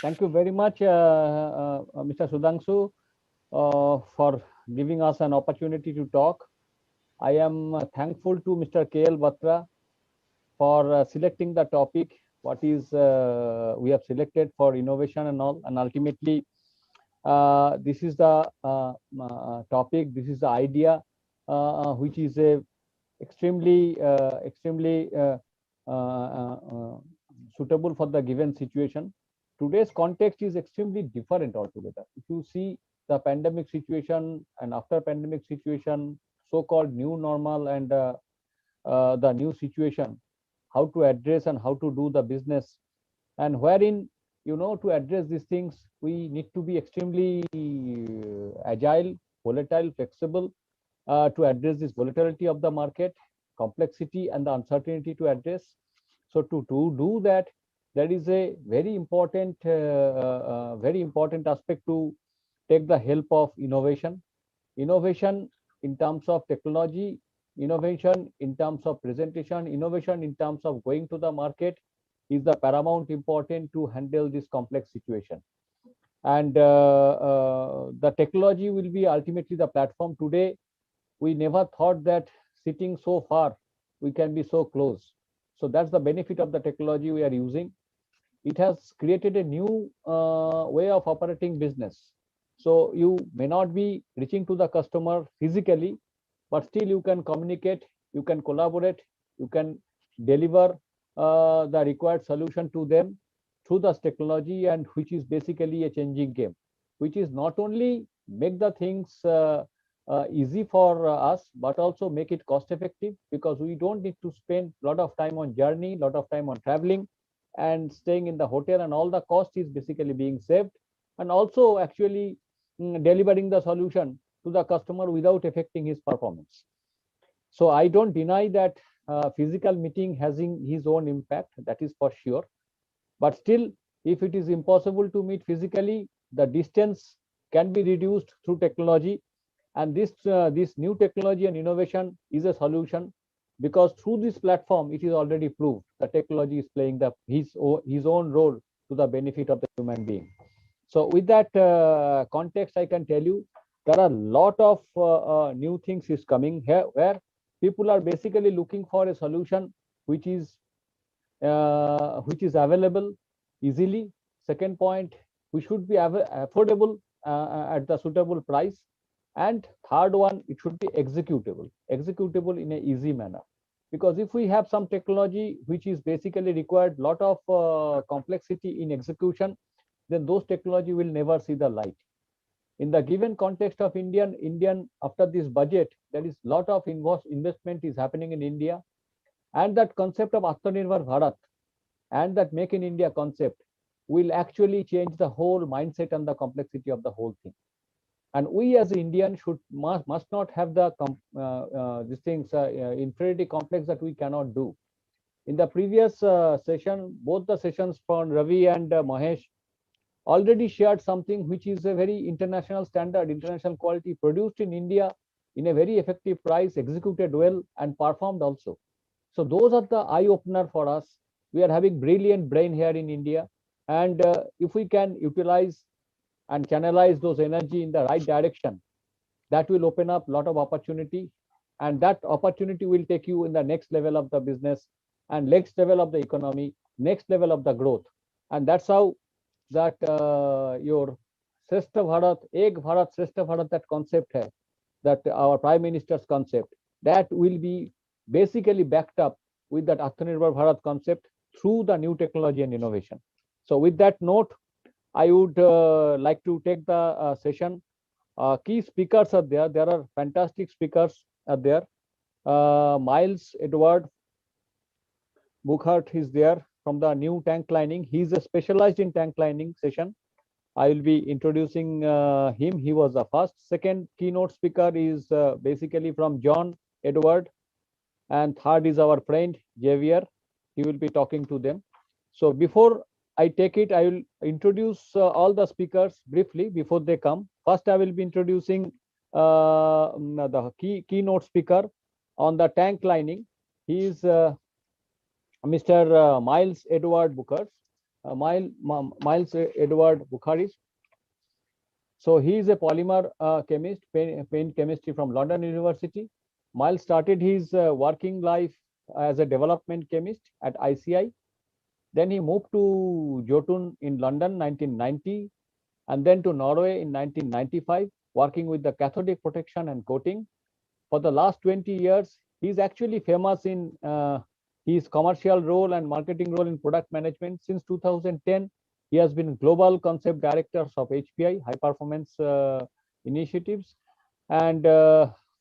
Thank you very much, Mr. Sudhanshu, for giving us an opportunity to talk. I am thankful to Mr. KL Batra for selecting the topic, what is we have selected for innovation and all, and ultimately this is the topic, this is the idea, which is a extremely suitable for the given situation. Today's context is extremely different altogether. If you see the pandemic situation and after pandemic situation, so-called new normal and the new situation, how to address and how to do the business, and wherein, to address these things we need to be extremely agile, volatile, flexible, to address this volatility of the market, complexity and the uncertainty to address. So to do that, there is a very important aspect to take the help of innovation. Innovation in terms of technology, innovation in terms of presentation, innovation in terms of going to the market is the paramount important to handle this complex situation. And the technology will be ultimately the platform. Today we never thought that sitting so far we can be so close. So that's the benefit of the technology we are using. It has created a new way of operating business. So you may not be reaching to the customer physically, but still you can communicate, you can collaborate, you can deliver the required solution to them through this technology, and which is basically a changing game, which is not only make the things easy for us, but also make it cost effective, because we don't need to spend a lot of time on journey, lot of time on traveling and staying in the hotel, and all the cost is basically being saved, and also actually delivering the solution to the customer without affecting his performance. So I don't deny that physical meeting having his own impact, that is for sure. But still, if it is impossible to meet physically, the distance can be reduced through technology, and this new technology and innovation is a solution, because through this platform it is already proved the technology is playing his own role to the benefit of the human being. So with that context, I can tell you there are a lot of new things is coming here, where people are basically looking for a solution which is available easily. Second point, we should be affordable at the suitable price. And third one, it should be executable in a easy manner. Because if we have some technology which is basically required lot of complexity in execution, then those technology will never see the light. In the given context of Indian after this budget, there is lot of investment is happening in India, and that concept of Atmanirbhar Bharat and that Make in India concept will actually change the whole mindset and the complexity of the whole thing. And we as Indians must not have the these things inferiority complex that we cannot do. In the previous session, both the sessions from Ravi and Mahesh already shared something which is a very international standard, international quality, produced in India in a very effective price, executed well and performed also. So those are the eye opener for us. We are having brilliant brain here in India, and if we can utilize and channelize those energy in the right direction, that will open up a lot of opportunity, and that opportunity will take you in the next level of the business and next level of the economy, next level of the growth. And that's how that your Shrestha Bharat, Ek Bharat, Shrestha Bharat, that concept hai, that our Prime Minister's concept, that will be basically backed up with that Atmanirbhar Bharat concept through the new technology and innovation. So with that note, I would like to take the session. Key speakers are there. There are fantastic speakers are there. Miles Edward Buchert is there from the new tank lining. He's a specialized in tank lining session. I will be introducing him. He was the first. Second keynote speaker is basically from John Edward, and third is our friend Javier. He will be talking to them. So before I take it, I will introduce all the speakers briefly before they come. First, I will be introducing the keynote speaker on the tank lining. He is Mr. Miles Edward Buchert. Miles Edward Bukharis. So he is a polymer chemist, paint chemistry from London University. Miles started his working life as a development chemist at ICI. Then he moved to Jotun in London 1990, and then to Norway in 1995, working with the cathodic protection and coating. For the last 20 years, he's actually famous in his commercial role and marketing role in product management. Since 2010, he has been global concept director of HPI, High Performance Initiatives. And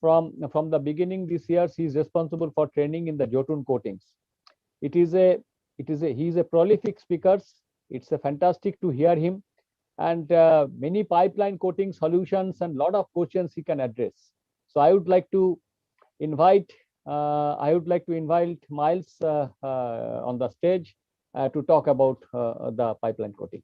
from the beginning this year, he is responsible for training in the Jotun coatings. He's a prolific speaker. It's a fantastic to hear him, and many pipeline coating solutions and lot of questions he can address. So I would like to invite Miles on the stage to talk about the pipeline coating.